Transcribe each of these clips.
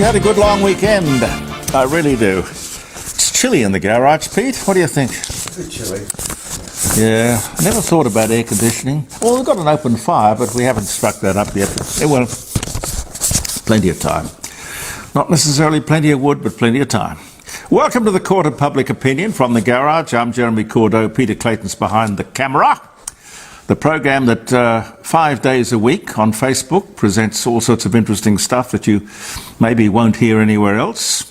had a good long weekend. I really do. It's chilly in the garage, Pete. What do you think? A bit chilly. Yeah, I never thought about air conditioning. Well, we've got an open fire, but we haven't struck that up yet. Well, plenty of time. Not necessarily plenty of wood, but plenty of time. Welcome to the Court of Public Opinion from the garage. I'm Jeremy Cordeau. Peter Clayton's behind the camera. The program that 5 days a week on Facebook presents all sorts of interesting stuff that you maybe won't hear anywhere else.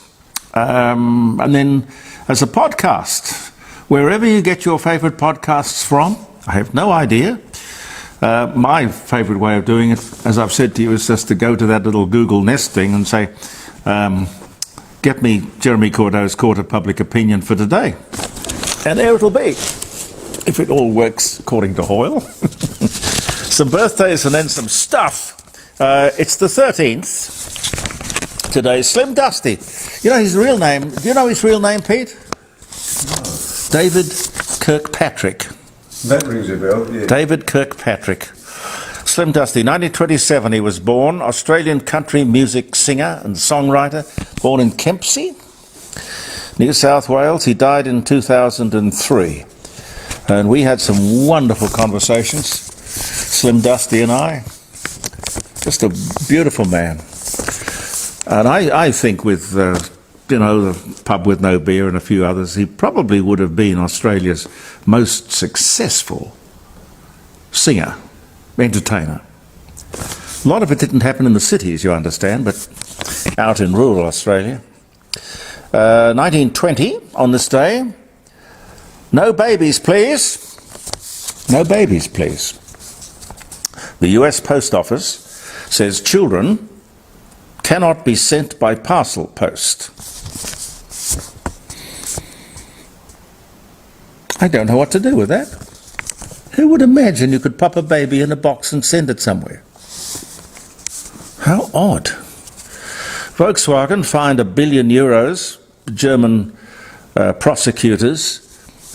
And then as a podcast, wherever you get your favourite podcasts from, I have no idea. My favourite way of doing it, as I've said to you, is just to go to that little Google Nest thing and say, get me Jeremy Cordeau's Court of Public Opinion for today. And there it'll be, if it all works according to Hoyle. Some birthdays and then some stuff. It's the 13th today. Slim Dusty. You know his real name? Do you know his real name, Pete? No. David Kirkpatrick. That rings a bell, yeah. David Kirkpatrick. Slim Dusty, 1927 he was born. Australian country music singer and songwriter. Born in Kempsey, New South Wales. He died in 2003. And we had some wonderful conversations, Slim Dusty and I. Just a beautiful man. And I think with, the Pub with No Beer and a few others, he probably would have been Australia's most successful singer, entertainer. A lot of it didn't happen in the cities, you understand, but out in rural Australia. 1920, on this day, no babies, please. No babies, please. The US Post Office says children cannot be sent by parcel post. I don't know what to do with that. Who would imagine you could pop a baby in a box and send it somewhere? How odd. Volkswagen fined €1 billion. German prosecutors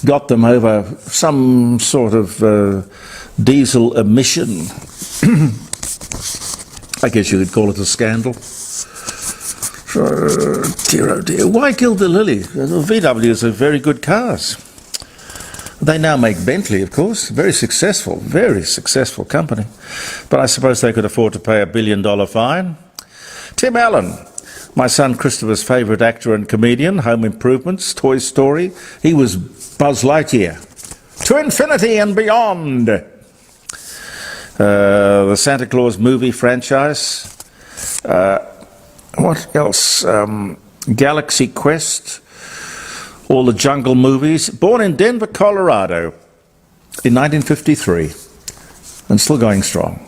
got them over some sort of diesel emission. I guess you could call it a scandal. Dear, oh dear. Why gild the lily? VWs are very good cars. They now make Bentley, of course. Very successful company. But I suppose they could afford to pay $1 billion fine. Tim Allen, my son Christopher's favourite actor and comedian, Home Improvements, Toy Story. He was Buzz Lightyear. To infinity and beyond. The Santa Claus movie franchise. What else? Galaxy Quest. All the Jungle movies. Born in Denver, Colorado in 1953. And still going strong.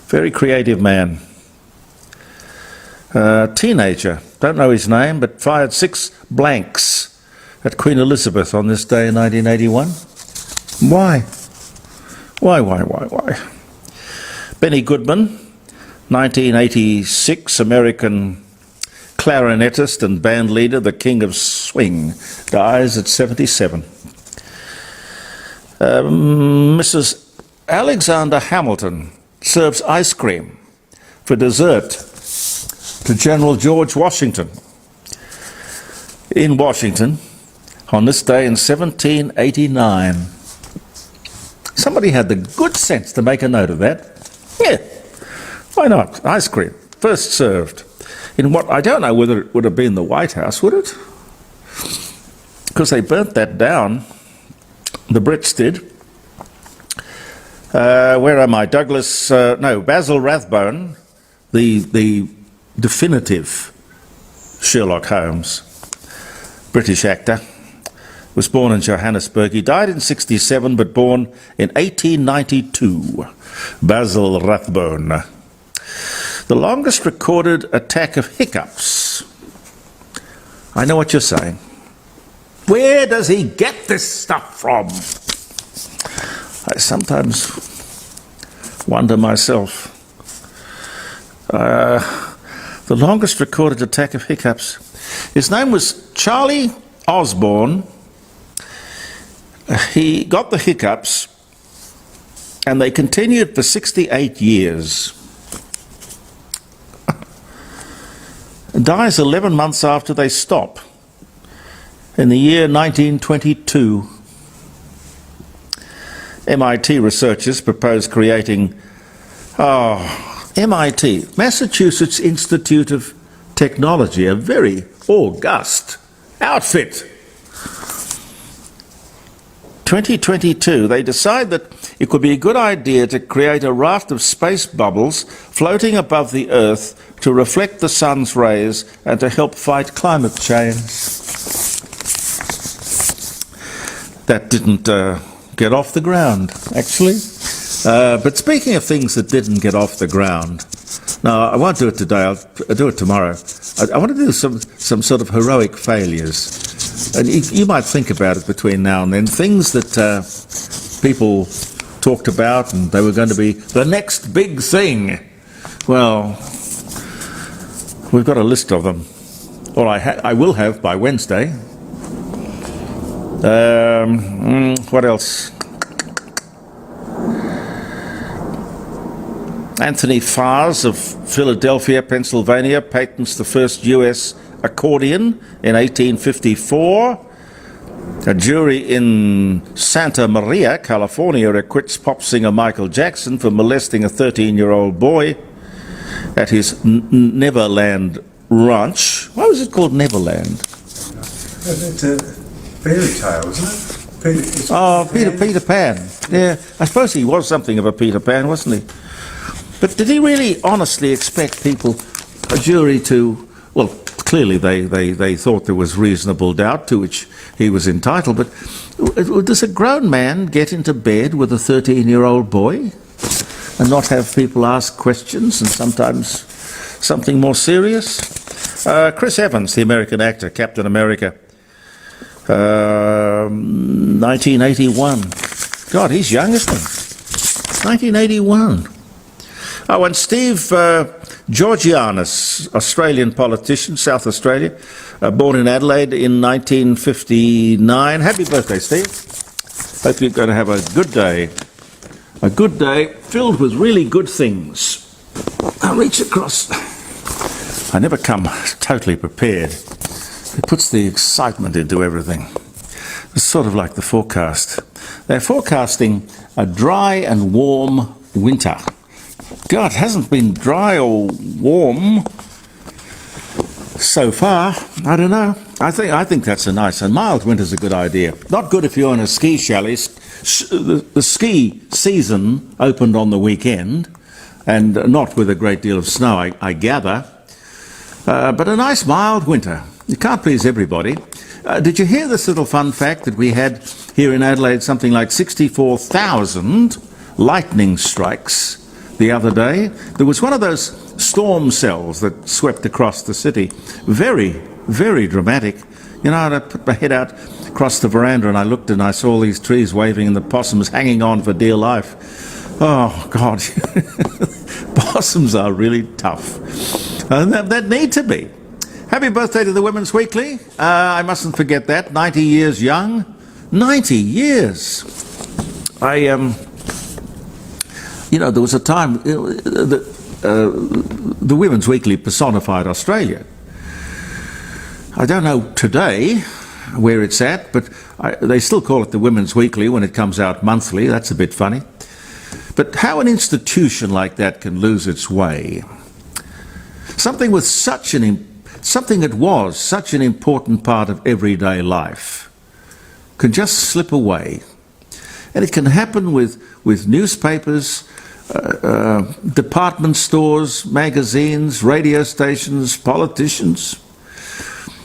Very creative man. Teenager, don't know his name, but fired 6 blanks at Queen Elizabeth on this day in 1981. Why? Why? Benny Goodman, 1986, American clarinetist and band leader, the King of Swing, dies at 77. Mrs. Alexander Hamilton serves ice cream for dessert to General George Washington in Washington on this day in 1789. Somebody had the good sense to make a note of that. Yeah, why not? Ice cream, first served. In what, I don't know whether it would have been the White House, would it? Because they burnt that down. The Brits did. Where am I? Basil Rathbone, the definitive Sherlock Holmes, British actor, was born in Johannesburg. He died in 67, but born in 1892. Basil Rathbone. The longest recorded attack of hiccups. I know what you're saying. Where does he get this stuff from? I sometimes wonder myself. The longest recorded attack of hiccups. His name was Charlie Osborne. He got the hiccups and they continued for 68 years. dies 11 months after they stop, in the year 1922. MIT researchers propose creating, MIT, Massachusetts Institute of Technology, a very august outfit. 2022, they decide that it could be a good idea to create a raft of space bubbles floating above the Earth to reflect the sun's rays and to help fight climate change. That didn't get off the ground, actually. But speaking of things that didn't get off the ground, no, I won't do it today, I'll do it tomorrow. I want to do some sort of heroic failures. And you might think about it between now and then. Things that people talked about and they were going to be the next big thing. Well, we've got a list of them. Or I will have by Wednesday. What else? Anthony Farrs of Philadelphia, Pennsylvania, patents the first US accordion in 1854. A jury in Santa Maria, California, acquits pop singer Michael Jackson for molesting a 13-year-old boy at his Neverland ranch. Why was it called Neverland? It's a fairy tale, isn't it? Peter Pan. Yeah, I suppose he was something of a Peter Pan, wasn't he? But did he really honestly expect people, a jury to, well, clearly they thought there was reasonable doubt to which he was entitled, but does a grown man get into bed with a 13-year-old boy and not have people ask questions and sometimes something more serious? Chris Evans, the American actor, Captain America, 1981. God, he's young, isn't he? 1981. Oh, and Steve Georgianus, Australian politician, South Australia, born in Adelaide in 1959. Happy birthday, Steve. Hope you're going to have a good day. A good day filled with really good things. I'll reach across. I never come totally prepared. It puts the excitement into everything. It's sort of like the forecast. They're forecasting a dry and warm winter. God, it hasn't been dry or warm so far. I don't know. I think that's a nice and mild winter's a good idea. Not good if you're in a ski chalet. The ski season opened on the weekend, and not with a great deal of snow, I gather. But a nice mild winter. You can't please everybody. Did you hear this little fun fact that we had here in Adelaide something like 64,000 lightning strikes the other day? There was one of those storm cells that swept across the city. Very, very dramatic. You know, I put my head out across the veranda and I looked and I saw all these trees waving and the possums hanging on for dear life. Oh, God. Possums are really tough. And that need to be. Happy birthday to the Women's Weekly. I mustn't forget that. 90 years young. 90 years. You know, there was a time the Women's Weekly personified Australia. I don't know today where it's at, but they still call it the Women's Weekly when it comes out monthly. That's a bit funny. But how an institution like that can lose its way. Something that was such an important part of everyday life can just slip away. And it can happen with newspapers, department stores, magazines, radio stations, politicians.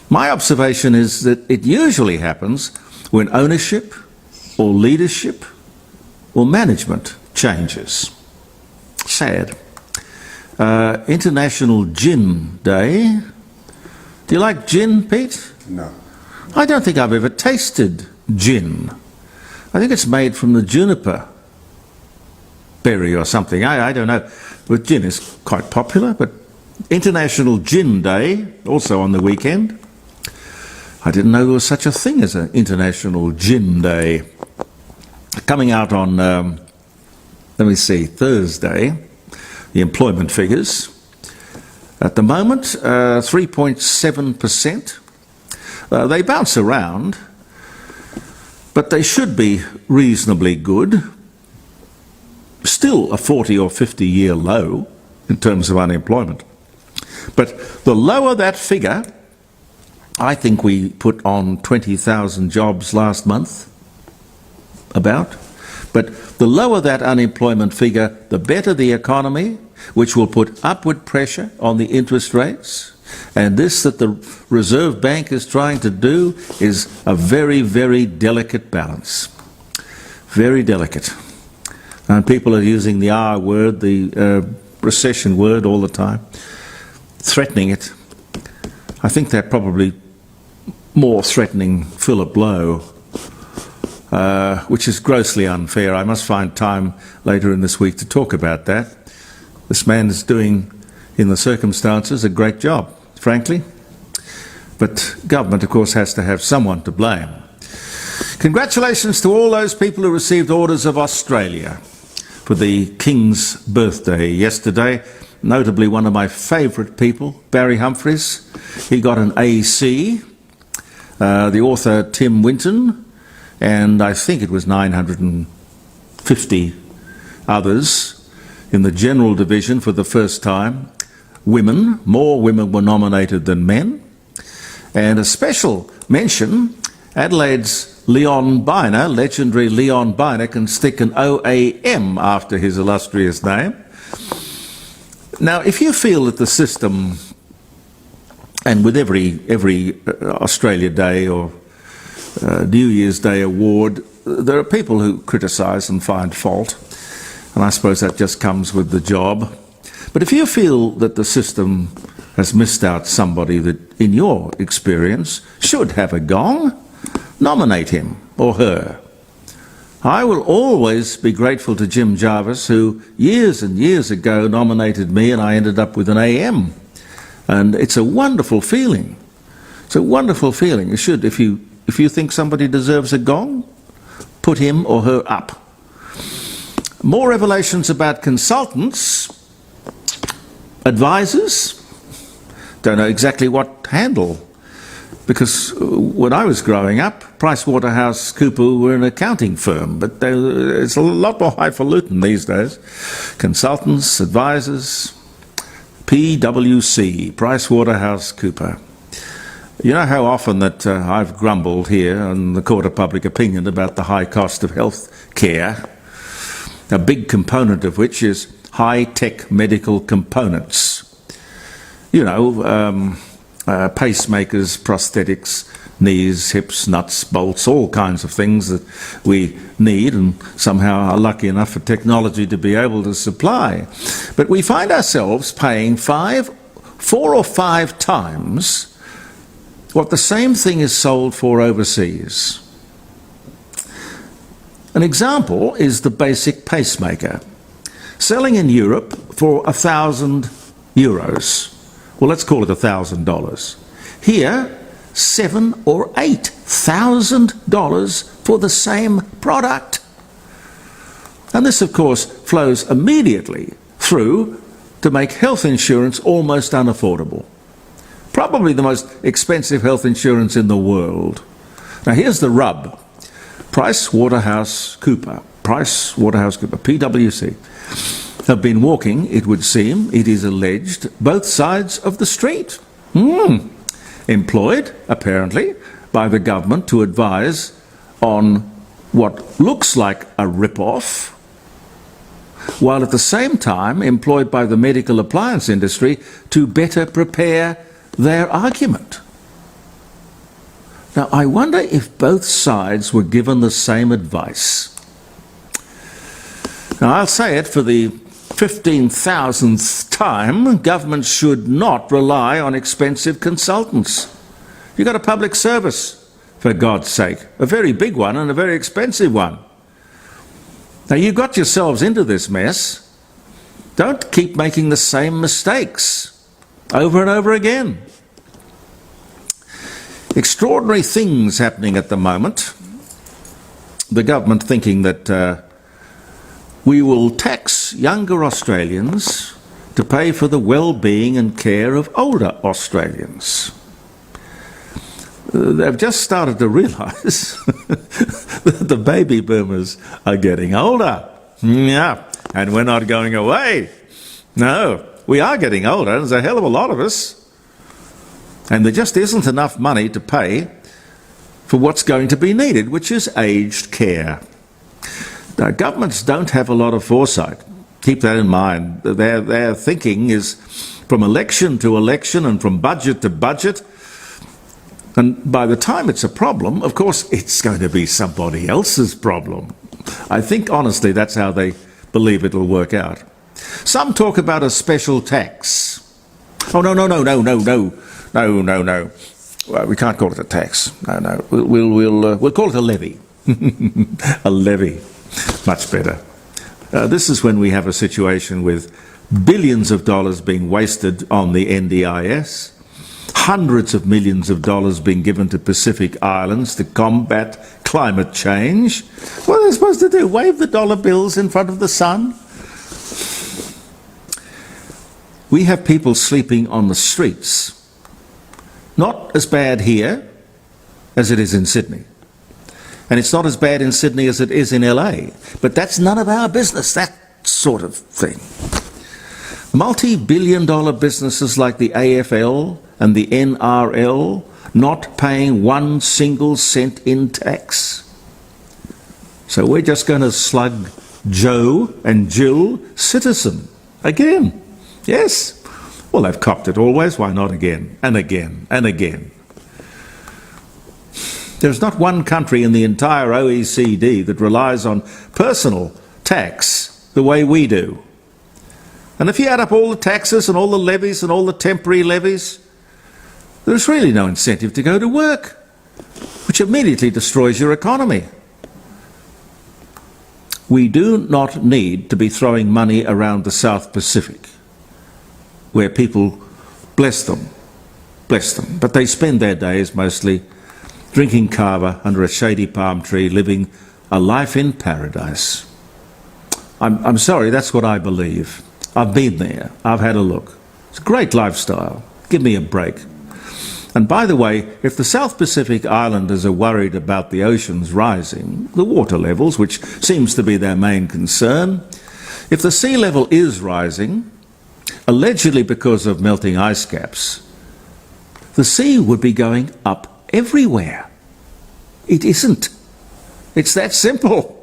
My observation is that it usually happens when ownership or leadership or management changes. Sad. International Gin Day. Do you like gin, Pete? No. I don't think I've ever tasted gin. I think it's made from the juniper berry or something. I don't know. But gin is quite popular. But International Gin Day, also on the weekend. I didn't know there was such a thing as an International Gin Day. Coming out on, Thursday, the employment figures. At the moment, 3.7%. They bounce around, but they should be reasonably good. Still a 40 or 50 year low in terms of unemployment. But the lower that figure, I think we put on 20,000 jobs last month, about. But the lower that unemployment figure, the better the economy, which will put upward pressure on the interest rates. And this that the Reserve Bank is trying to do is a very, very delicate balance. Very delicate. And people are using the R word, the recession word all the time, threatening it. I think they're probably more threatening Philip Lowe, which is grossly unfair. I must find time later in this week to talk about that. This man is doing, in the circumstances, a great job, frankly. But government, of course, has to have someone to blame. Congratulations to all those people who received Orders of Australia for the King's birthday yesterday. Notably, one of my favourite people, Barry Humphries. He got an AC. The author, Tim Winton, and I think it was 950 others in the general division for the first time. Women, more women were nominated than men. And a special mention, Adelaide's Leon Biner, legendary Leon Biner, can stick an OAM after his illustrious name. Now, if you feel that the system, and with every Australia Day or New Year's Day award, there are people who criticise and find fault, and I suppose that just comes with the job. But if you feel that the system has missed out somebody that, in your experience, should have a gong, nominate him or her. I will always be grateful to Jim Jarvis, who years and years ago nominated me, and I ended up with an AM. And it's a wonderful feeling. It's a wonderful feeling. You should, if you think somebody deserves a gong, put him or her up. More revelations about consultants, advisors. Don't know exactly what handle, because when I was growing up, PricewaterhouseCoopers were an accounting firm, but it's a lot more highfalutin these days. Consultants, advisors, PwC, PricewaterhouseCoopers. You know how often that I've grumbled here in the Court of Public Opinion about the high cost of health care, a big component of which is high-tech medical components. You know, pacemakers, prosthetics, knees, hips, nuts, bolts, all kinds of things that we need and somehow are lucky enough for technology to be able to supply. But we find ourselves paying 4 or 5 times what the same thing is sold for overseas. An example is the basic pacemaker, selling in Europe for €1,000. Well, let's call it $1,000. Here, $7,000 or $8,000 for the same product. And this, of course, flows immediately through to make health insurance almost unaffordable. Probably the most expensive health insurance in the world. Now, here's the rub. PricewaterhouseCoopers, PwC, have been walking, it would seem, it is alleged, both sides of the street. Employed, apparently, by the government to advise on what looks like a rip-off, while at the same time employed by the medical appliance industry to better prepare their argument. Now, I wonder if both sides were given the same advice. Now, I'll say it for the 15,000th time, government should not rely on expensive consultants. You've got a public service, for God's sake, a very big one and a very expensive one. Now, you got yourselves into this mess. Don't keep making the same mistakes over and over again. Extraordinary things happening at the moment. The government thinking that we will tax younger Australians to pay for the well-being and care of older Australians. They've just started to realise that the baby boomers are getting older. Yeah, and we're not going away. No, we are getting older. There's a hell of a lot of us. And there just isn't enough money to pay for what's going to be needed, which is aged care. Now, governments don't have a lot of foresight. Keep that in mind. Their thinking is from election to election and from budget to budget. And by the time it's a problem, of course, it's going to be somebody else's problem. I think, honestly, that's how they believe it'll work out. Some talk about a special tax. Oh, no. Well, we can't call it a tax. No. We'll call it a levy. A levy. Much better. This is when we have a situation with billions of dollars being wasted on the NDIS, hundreds of millions of dollars being given to Pacific Islands to combat climate change. What are they supposed to do? Wave the dollar bills in front of the sun? We have people sleeping on the streets. Not as bad here as it is in Sydney. And it's not as bad in Sydney as it is in LA. But that's none of our business, that sort of thing. Multi-billion-dollar businesses like the AFL and the NRL not paying 1 single cent in tax. So we're just going to slug Joe and Jill Citizen again. Yes. Well, they've copped it always. Why not again and again and again? There's not one country in the entire OECD that relies on personal tax the way we do. And if you add up all the taxes and all the levies and all the temporary levies, there's really no incentive to go to work, which immediately destroys your economy. We do not need to be throwing money around the South Pacific, where people, bless them, but they spend their days mostly drinking kava under a shady palm tree, living a life in paradise. I'm sorry, that's what I believe. I've been there. I've had a look. It's a great lifestyle. Give me a break. And by the way, if the South Pacific Islanders are worried about the oceans rising, the water levels, which seems to be their main concern, if the sea level is rising, allegedly because of melting ice caps, the sea would be going up everywhere. It isn't. It's that simple.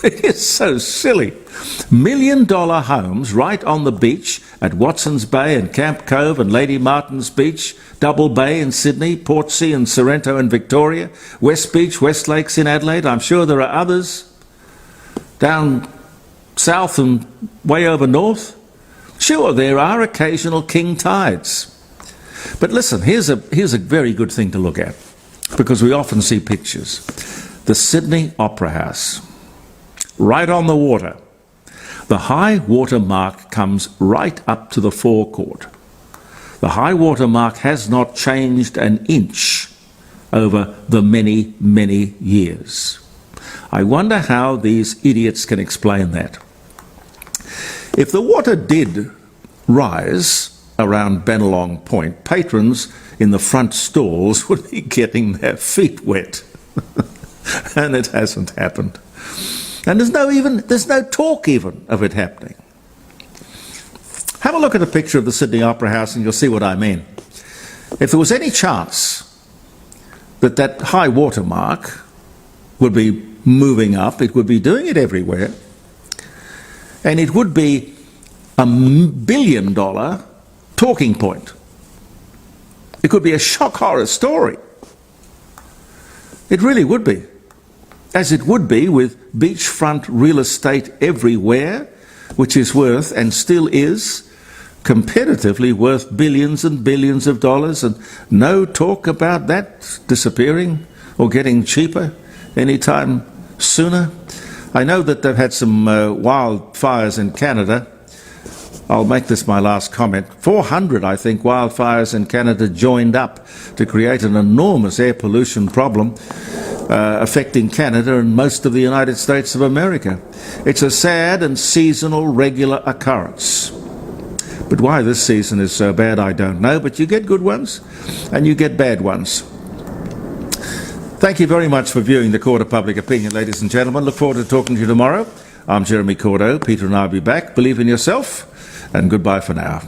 It is so silly. $1 million homes right on the beach at Watson's Bay and Camp Cove and Lady Martin's Beach, Double Bay in Sydney, Portsea and Sorrento in Victoria, West Beach, West Lakes in Adelaide. I'm sure there are others down south and way over north. Sure, there are occasional king tides. But listen, here's a very good thing to look at, because we often see pictures. The Sydney Opera House, right on the water. The high water mark comes right up to the forecourt. The high water mark has not changed an inch over the many, many years. I wonder how these idiots can explain that. If the water did rise around Bennelong Point, patrons in the front stalls would be getting their feet wet. And it hasn't happened. And there's no talk even of it happening. Have a look at a picture of the Sydney Opera House and you'll see what I mean. If there was any chance that that high water mark would be moving up, it would be doing it everywhere, and it would be $1 billion talking point. It could be a shock horror story. It really would be. As it would be with beachfront real estate everywhere, which is worth, and still is, competitively worth billions and billions of dollars, and no talk about that disappearing or getting cheaper anytime sooner. I know that they've had some wildfires in Canada. I'll make this my last comment. 400, I think, wildfires in Canada joined up to create an enormous air pollution problem affecting Canada and most of the United States of America. It's a sad and seasonal regular occurrence. But why this season is so bad, I don't know. But you get good ones and you get bad ones. Thank you very much for viewing the Court of Public Opinion, ladies and gentlemen. Look forward to talking to you tomorrow. I'm Jeremy Cordo. Peter and I will be back. Believe in yourself, and goodbye for now.